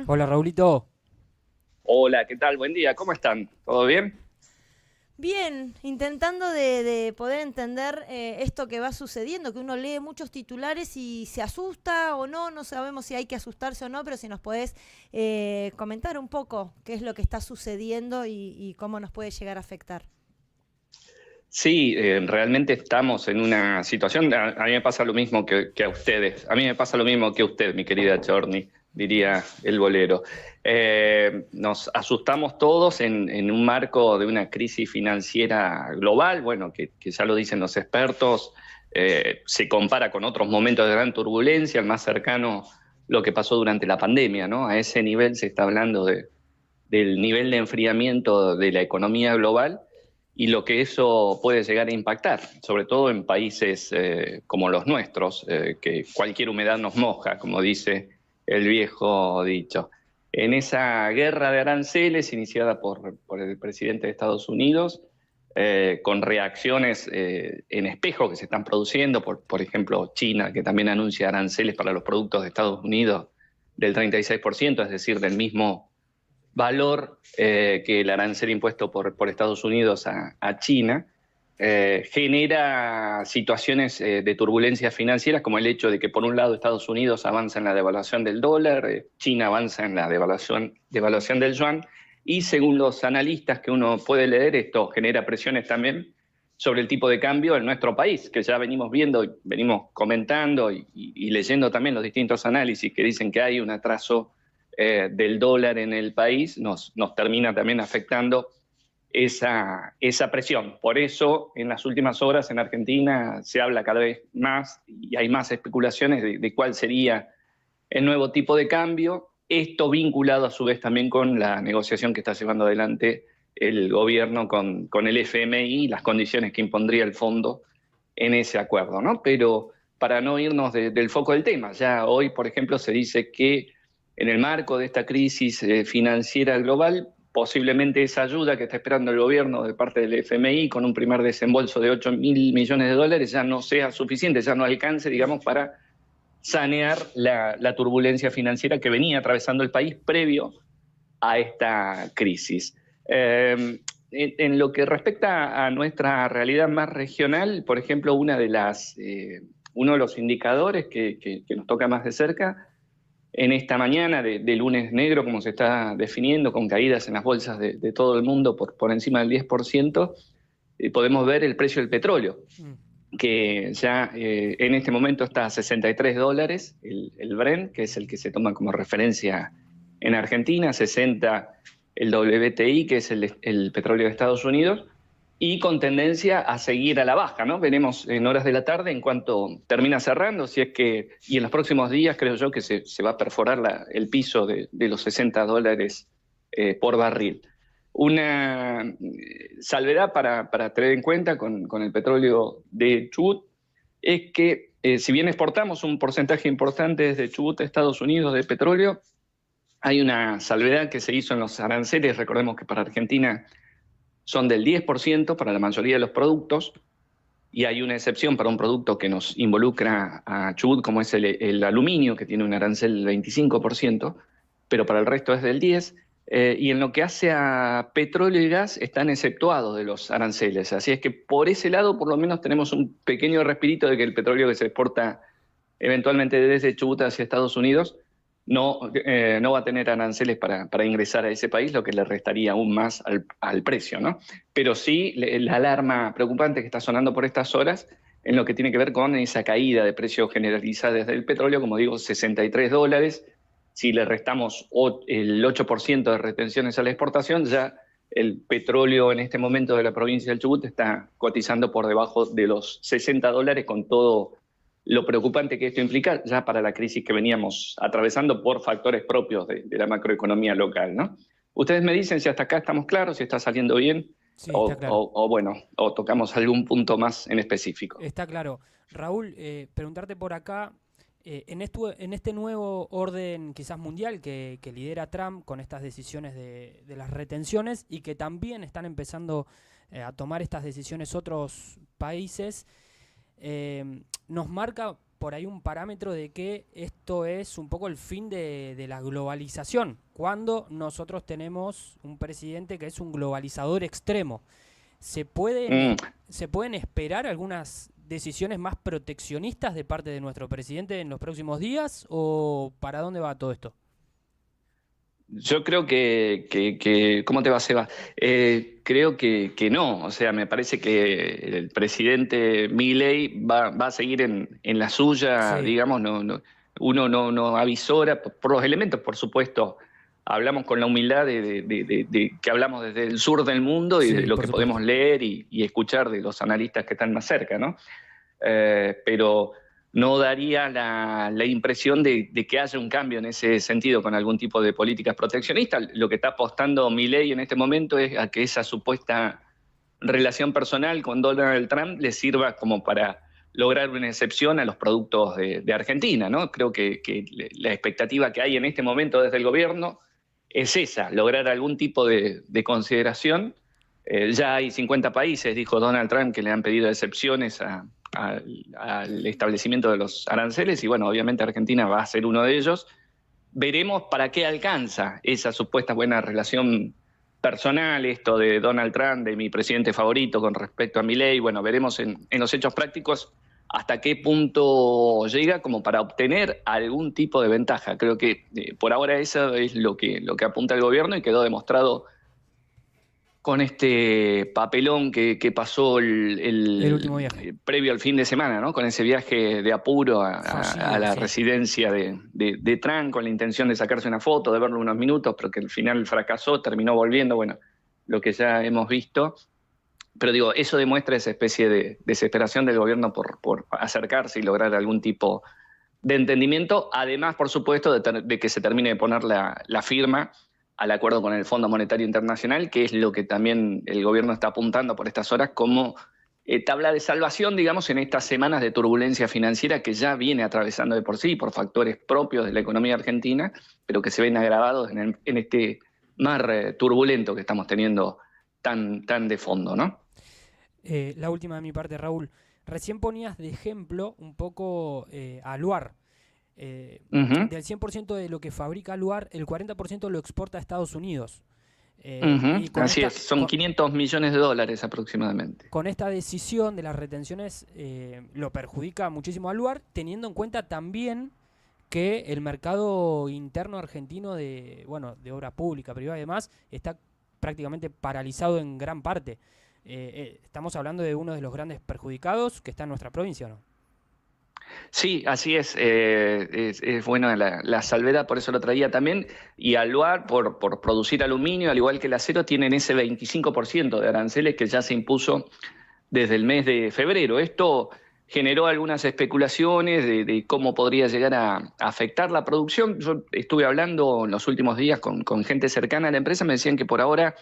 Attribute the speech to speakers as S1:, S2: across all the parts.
S1: Sebastián?
S2: Hola Raulito.
S3: Hola, ¿qué tal? Buen día, ¿cómo están? ¿Todo bien?
S1: Bien, intentando de poder entender esto que va sucediendo, que uno lee muchos titulares y se asusta o no, no sabemos si hay que asustarse o no, pero si nos podés comentar un poco qué es lo que está sucediendo y cómo nos puede llegar a afectar.
S3: Sí, realmente estamos en una situación, a mí me pasa lo mismo que a ustedes, a mí me pasa lo mismo que a usted, mi querida Chorni, diría el bolero. Nos asustamos todos en un marco de una crisis financiera global, bueno, que ya lo dicen los expertos, se compara con otros momentos de gran turbulencia, el más cercano lo que pasó durante la pandemia, ¿no? A ese nivel se está hablando del nivel de enfriamiento de la economía global y lo que eso puede llegar a impactar, sobre todo en países como los nuestros, que cualquier humedad nos moja, como dice el viejo dicho. En esa guerra de aranceles iniciada por el presidente de Estados Unidos, con reacciones en espejo que se están produciendo, por ejemplo, China, que también anuncia aranceles para los productos de Estados Unidos del 36%, es decir, del mismo valor que el arancel impuesto por Estados Unidos a China, genera situaciones de turbulencias financieras, como el hecho de que por un lado Estados Unidos avanza en la devaluación del dólar, China avanza en la devaluación del yuan, y según los analistas que uno puede leer, esto genera presiones también sobre el tipo de cambio en nuestro país, que ya venimos viendo, venimos comentando y leyendo también los distintos análisis que dicen que hay un atraso del dólar en el país, nos termina también afectando esa presión. Por eso, en las últimas horas en Argentina se habla cada vez más y hay más especulaciones de cuál sería el nuevo tipo de cambio. Esto vinculado a su vez también con la negociación que está llevando adelante el gobierno con el FMI y las condiciones que impondría el fondo en ese acuerdo, ¿no? Pero para no irnos del foco del tema, ya hoy, por ejemplo, se dice que en el marco de esta crisis financiera global, posiblemente esa ayuda que está esperando el gobierno de parte del FMI con un primer desembolso de 8.000 millones de dólares ya no sea suficiente, ya no alcance, digamos, para sanear la turbulencia financiera que venía atravesando el país previo a esta crisis. En lo que respecta a nuestra realidad más regional, por ejemplo, uno de los indicadores que nos toca más de cerca en esta mañana de lunes negro, como se está definiendo, con caídas en las bolsas de todo el mundo por encima del 10%, podemos ver el precio del petróleo,
S2: Mm.
S3: que ya en este momento está a $63, el Brent, que es el que se toma como referencia en Argentina, 60 el WTI, que es el petróleo de Estados Unidos, y con tendencia a seguir a la baja, ¿no? Veremos en horas de la tarde en cuanto termina cerrando, si es que, y en los próximos días creo yo que se va a perforar el piso de los $60 por barril. Una salvedad para tener en cuenta con el petróleo de Chubut es que si bien exportamos un porcentaje importante desde Chubut a Estados Unidos de petróleo, hay una salvedad que se hizo en los aranceles. Recordemos que para Argentina son del 10% para la mayoría de los productos, y hay una excepción para un producto que nos involucra a Chubut, como es el aluminio, que tiene un arancel del 25%, pero para el resto es del 10%. Y en lo que hace a petróleo y gas están exceptuados de los aranceles. Así es que por ese lado por lo menos tenemos un pequeño respirito de que el petróleo que se exporta eventualmente desde Chubut hacia Estados Unidos no va a tener aranceles para ingresar a ese país, lo que le restaría aún más al precio, ¿no? Pero sí la alarma preocupante que está sonando por estas horas en lo que tiene que ver con esa caída de precio generalizada desde el petróleo, como digo, $63. Si le restamos el 8% de retenciones a la exportación, ya el petróleo en este momento de la provincia del Chubut está cotizando por debajo de los $60, con todo lo preocupante que esto implica ya para la crisis que veníamos atravesando por factores propios de la macroeconomía local, ¿no? Ustedes me dicen si hasta acá estamos claros, si está saliendo bien,
S2: Sí, está claro.
S3: bueno, o tocamos algún punto más en específico.
S2: Está claro. Raúl, preguntarte por acá, en este nuevo orden quizás mundial que lidera Trump con estas decisiones de las retenciones y que también están empezando a tomar estas decisiones otros países, nos marca por ahí un parámetro de que esto es un poco el fin de la globalización, cuando nosotros tenemos un presidente que es un globalizador extremo. ¿Se pueden esperar algunas decisiones más proteccionistas de parte de nuestro presidente en los próximos días, o para dónde va todo esto?
S3: Yo creo que ¿cómo te va, Seba? Creo que no, o sea, me parece que el presidente Milei va a seguir en la suya,
S2: Sí,
S3: digamos, uno no avisora, por los elementos, por supuesto, hablamos con la humildad de que hablamos desde el sur del mundo y de
S2: sí,
S3: lo
S2: por
S3: que
S2: supuesto.
S3: podemos leer y escuchar de los analistas que están más cerca, ¿no? Pero no daría la impresión de que haya un cambio en ese sentido con algún tipo de políticas proteccionistas. Lo que está apostando Milei en este momento es a que esa supuesta relación personal con Donald Trump le sirva como para lograr una excepción a los productos de Argentina, ¿no? Creo que la expectativa que hay en este momento desde el gobierno es esa, lograr algún tipo de consideración. Ya hay 50 países, dijo Donald Trump, que le han pedido excepciones al establecimiento de los aranceles y bueno, obviamente Argentina va a ser uno de ellos. Veremos para qué alcanza esa supuesta buena relación personal, esto de Donald Trump, de mi presidente favorito con respecto a Milei. Bueno, veremos en los hechos prácticos hasta qué punto llega como para obtener algún tipo de ventaja. Creo que por ahora eso es lo que apunta el gobierno y quedó demostrado con este papelón que pasó
S2: El último viaje.
S3: previo al fin de semana, ¿no? Con ese viaje de apuro
S2: Fallido,
S3: a la
S2: sí.
S3: residencia de Trump, con la intención de sacarse una foto, de verlo unos minutos, pero que al final fracasó, terminó volviendo, bueno, lo que ya hemos visto. Pero digo, eso demuestra esa especie de desesperación del gobierno por acercarse y lograr algún tipo de entendimiento, además, por supuesto, de que se termine de poner la firma al acuerdo con el Fondo Monetario Internacional, que es lo que también el gobierno está apuntando por estas horas como tabla de salvación, digamos, en estas semanas de turbulencia financiera que ya viene atravesando de por sí, por factores propios de la economía argentina, pero que se ven agravados en este mar turbulento que estamos teniendo tan de fondo, ¿no?
S2: La última de mi parte, Raúl. Recién ponías de ejemplo un poco a Luar.
S3: Uh-huh.
S2: Del 100% de lo que fabrica Luar, el 40% lo exporta a Estados Unidos.
S3: Uh-huh.
S2: Y con
S3: Así es, son 500 millones de dólares aproximadamente.
S2: con esta decisión de las retenciones lo perjudica muchísimo a Luar, teniendo en cuenta también que el mercado interno argentino de obra pública, privada y demás está prácticamente paralizado en gran parte. Estamos hablando de uno de los grandes perjudicados que está en nuestra provincia, ¿no?
S3: Sí, así es. Es buena la salvedad, por eso lo traía también. Y Aluar, por producir aluminio, al igual que el acero, tienen ese 25% de aranceles que ya se impuso desde el mes de febrero. Esto generó algunas especulaciones de cómo podría llegar a afectar la producción. Yo estuve hablando en los últimos días con gente cercana a la empresa, me decían que por ahora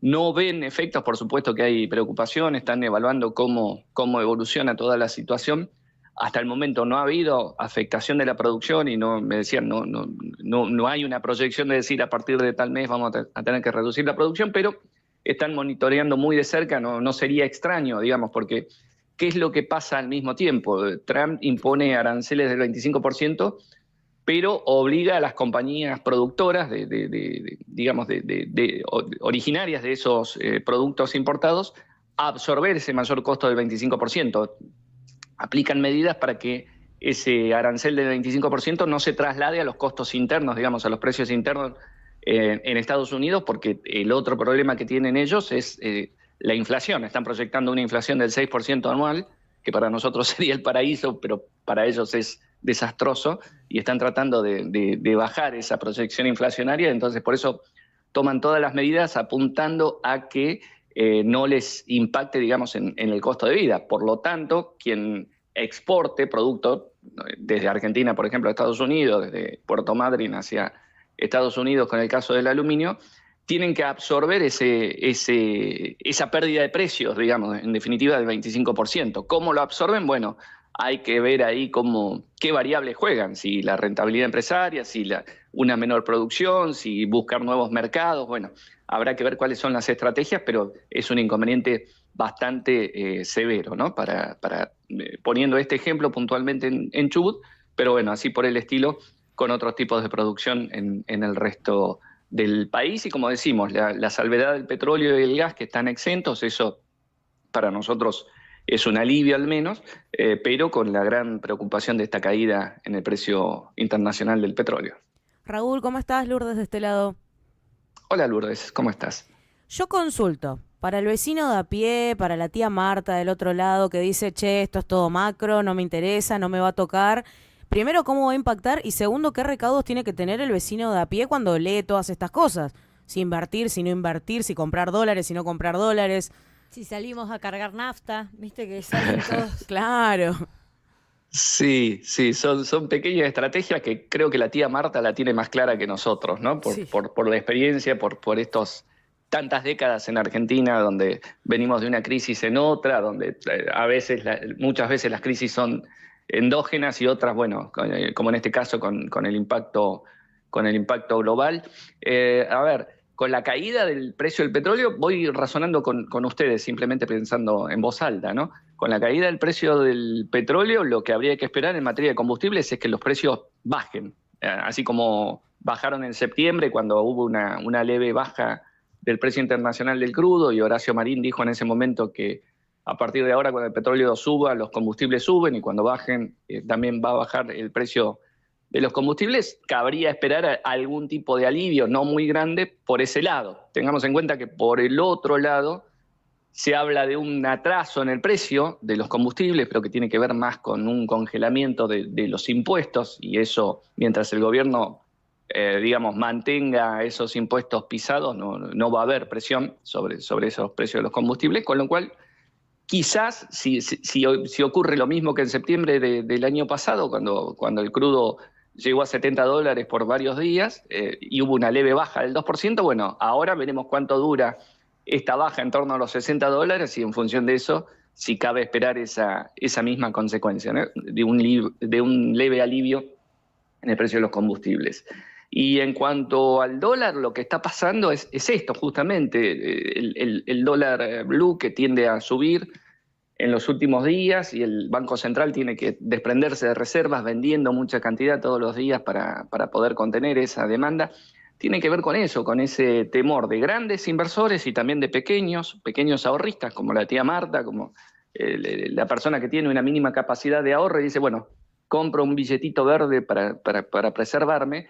S3: no ven efectos, por supuesto que hay preocupación, están evaluando cómo evoluciona toda la situación. Hasta el momento no ha habido afectación de la producción y me decían no hay una proyección de decir a partir de tal mes vamos a tener que reducir la producción, pero están monitoreando muy de cerca, no sería extraño, digamos, porque ¿qué es lo que pasa al mismo tiempo? Trump impone aranceles del 25%, pero obliga a las compañías productoras originarias de esos productos importados a absorber ese mayor costo del 25%. Aplican medidas para que ese arancel del 25% no se traslade a los costos internos, digamos, a los precios internos en Estados Unidos, porque el otro problema que tienen ellos es la inflación. Están proyectando una inflación del 6% anual, que para nosotros sería el paraíso, pero para ellos es desastroso, y están tratando de bajar esa proyección inflacionaria. Entonces, por eso toman todas las medidas apuntando a que no les impacte, digamos, en el costo de vida. Por lo tanto, quien exporte productos desde Argentina, por ejemplo, a Estados Unidos, desde Puerto Madryn hacia Estados Unidos, con el caso del aluminio, tienen que absorber esa pérdida de precios, digamos, en definitiva del 25%. ¿Cómo lo absorben? Bueno, hay que ver ahí qué variables juegan, si la rentabilidad empresaria, si una menor producción, si buscar nuevos mercados. Bueno, habrá que ver cuáles son las estrategias, pero es un inconveniente bastante severo, ¿no? Poniendo este ejemplo puntualmente en Chubut, pero bueno, así por el estilo, con otros tipos de producción en el resto del país. Y como decimos, la salvedad del petróleo y el gas que están exentos, eso para nosotros es un alivio al menos, pero con la gran preocupación de esta caída en el precio internacional del petróleo.
S4: Raúl, ¿cómo estás? Lourdes de este lado.
S3: Hola Lourdes, ¿cómo estás?
S4: Yo consulto, para el vecino de a pie, para la tía Marta del otro lado que dice, che, esto es todo macro, no me interesa, no me va a tocar. Primero, ¿cómo va a impactar? Y segundo, ¿qué recaudos tiene que tener el vecino de a pie cuando lee todas estas cosas? Si invertir, si no invertir, si comprar dólares, si no comprar dólares.
S1: Si salimos a cargar nafta, viste que salen todos.
S4: Claro.
S3: Sí, son pequeñas estrategias que creo que la tía Marta la tiene más clara que nosotros, ¿no? Por la experiencia, por estos tantas décadas en Argentina, donde venimos de una crisis en otra, donde muchas veces las crisis son endógenas y otras, bueno, como en este caso con el impacto global. A ver, con la caída del precio del petróleo, voy razonando con ustedes, simplemente pensando en voz alta, ¿no? Con la caída del precio del petróleo, lo que habría que esperar en materia de combustibles es que los precios bajen, así como bajaron en septiembre cuando hubo una leve baja del precio internacional del crudo, y Horacio Marín dijo en ese momento que a partir de ahora, cuando el petróleo suba, los combustibles suben, y cuando bajen también va a bajar el precio de los combustibles. Cabría esperar algún tipo de alivio, no muy grande, por ese lado. Tengamos en cuenta que por el otro lado se habla de un atraso en el precio de los combustibles, pero que tiene que ver más con un congelamiento de los impuestos, y eso, mientras el gobierno, mantenga esos impuestos pisados, no va a haber presión sobre esos precios de los combustibles, con lo cual quizás si ocurre lo mismo que en septiembre del año pasado, cuando el crudo llegó a $70 por varios días y hubo una leve baja del 2%, bueno, ahora veremos cuánto dura esta baja en torno a los $60, y en función de eso, si cabe esperar esa misma consecuencia, ¿no? de un leve alivio en el precio de los combustibles. Y en cuanto al dólar, lo que está pasando es esto, justamente, el dólar blue, que tiende a subir en los últimos días, y el Banco Central tiene que desprenderse de reservas, vendiendo mucha cantidad todos los días para poder contener esa demanda. Tiene que ver con eso, con ese temor de grandes inversores y también de pequeños ahorristas, como la tía Marta, como la persona que tiene una mínima capacidad de ahorro y dice, bueno, compro un billetito verde para preservarme,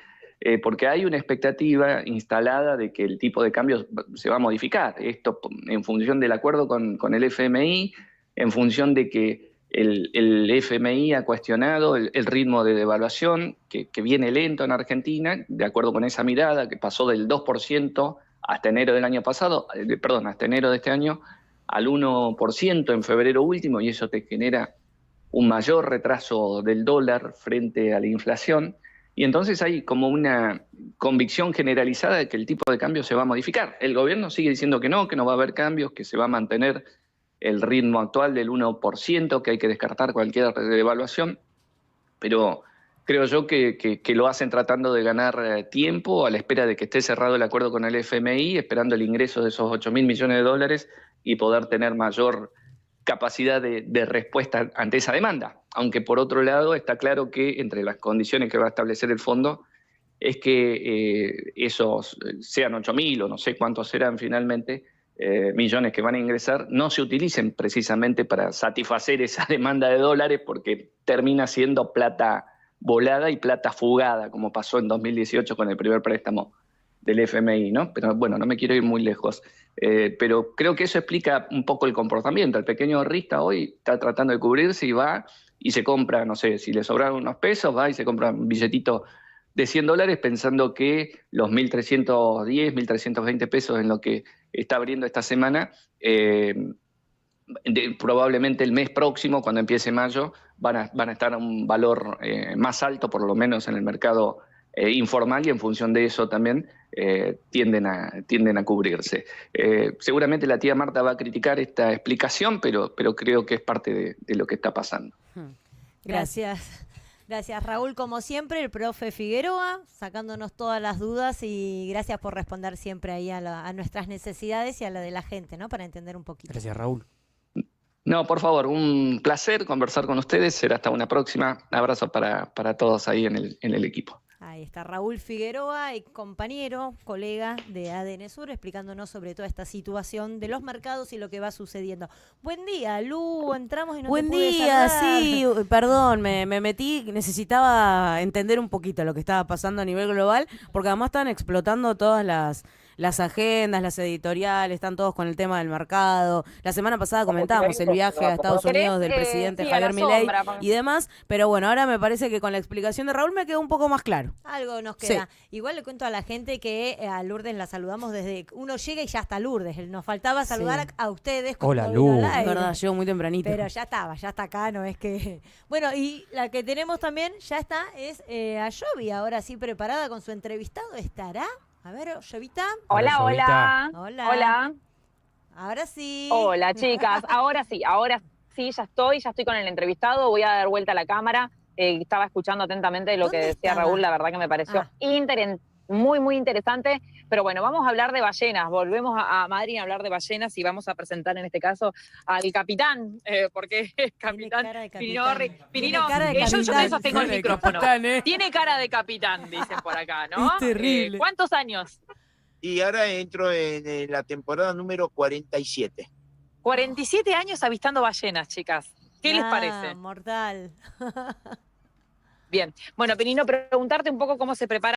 S3: porque hay una expectativa instalada de que el tipo de cambio se va a modificar. Esto en función del acuerdo con el FMI, en función de que el FMI ha cuestionado el ritmo de devaluación que viene lento en Argentina, de acuerdo con esa mirada que pasó del 2% hasta enero del año pasado, hasta enero de este año, al 1% en febrero último, y eso te genera un mayor retraso del dólar frente a la inflación. Y entonces hay como una convicción generalizada de que el tipo de cambio se va a modificar. El gobierno sigue diciendo que no va a haber cambios, que se va a mantener el ritmo actual del 1%, que hay que descartar cualquier devaluación, pero creo yo que lo hacen tratando de ganar tiempo a la espera de que esté cerrado el acuerdo con el FMI, esperando el ingreso de esos $8.000 millones y poder tener mayor capacidad de respuesta ante esa demanda. Aunque por otro lado está claro que entre las condiciones que va a establecer el fondo es que esos sean 8.000 o no sé cuántos serán finalmente, millones que van a ingresar, no se utilicen precisamente para satisfacer esa demanda de dólares, porque termina siendo plata volada y plata fugada, como pasó en 2018 con el primer préstamo del FMI, ¿no? Pero bueno, no me quiero ir muy lejos. Pero creo que eso explica un poco el comportamiento. El pequeño ahorrista hoy está tratando de cubrirse y va y se compra, no sé, si le sobraron unos pesos, va y se compra un billetito de $100 pensando que los 1.310, 1.320 pesos en lo que está abriendo esta semana, probablemente el mes próximo, cuando empiece mayo, van a estar a un valor más alto, por lo menos en el mercado informal, y en función de eso también tienden a cubrirse. Seguramente la tía Marta va a criticar esta explicación, pero creo que es parte de lo que está pasando.
S1: Gracias. Gracias, Raúl, como siempre, el profe Figueroa, sacándonos todas las dudas, y gracias por responder siempre ahí a nuestras necesidades y a la de la gente, ¿no? Para entender un poquito.
S2: Gracias, Raúl.
S3: No, por favor, un placer conversar con ustedes. Será hasta una próxima. Abrazo para todos ahí en el equipo.
S1: Ahí está Raúl Figueroa, compañero, colega de ADN Sur, explicándonos sobre toda esta situación de los mercados y lo que va sucediendo. Buen día, Lu, entramos y no
S4: Buen
S1: te pude
S4: día,
S1: saludar.
S4: sí, perdón, me metí, necesitaba entender un poquito lo que estaba pasando a nivel global, porque además están explotando todas las agendas, las editoriales, están todos con el tema del mercado. La semana pasada comentábamos el viaje a Estados Unidos del presidente
S5: sí, a
S4: Javier
S5: la
S4: Milei
S5: sombra.
S4: y demás, pero bueno, ahora me parece que con la explicación de Raúl me quedó un poco más claro.
S1: Algo nos queda. Igual le cuento a la gente que a Lourdes la saludamos desde uno llega y ya está Lourdes. Nos faltaba saludar a ustedes.
S2: Hola,
S1: cuando vino al
S2: Lu.
S1: aire.
S4: Es verdad, llego muy tempranito.
S1: Pero ya estaba, ya está acá, no es que... Bueno, y la que tenemos también, ya está, es a Yovi, ahora sí preparada con su entrevistado. ¿Estará? A ver, Yovita.
S5: Hola,
S2: Hola,
S5: hola.
S1: Hola.
S5: Hola.
S1: Ahora sí.
S5: Hola, chicas. Ahora sí, ya estoy con el entrevistado. Voy a dar vuelta a la cámara. Estaba escuchando atentamente lo que
S1: ¿Dónde
S5: decía
S1: estaba?
S5: Raúl. La verdad que me pareció muy, muy interesante. Pero bueno, vamos a hablar de ballenas. Volvemos a Madrid a hablar de ballenas y vamos a presentar en este caso al capitán, porque es capitán
S1: cara de
S5: Pirinó.
S1: capitán.
S5: Pirinó,
S1: Tiene cara de
S5: yo
S1: capitán.
S5: te sostengo el
S2: Cara de
S5: micrófono.
S2: capitán, ¿eh?
S5: Tiene cara de capitán, dicen por acá, ¿no?
S4: Es terrible.
S5: ¿Cuántos años?
S6: Y ahora entro en la temporada número 47.
S5: 47 años avistando ballenas, chicas. ¿Qué les parece?
S1: Mortal.
S5: Bien. Bueno, Pinino, preguntarte un poco cómo se prepara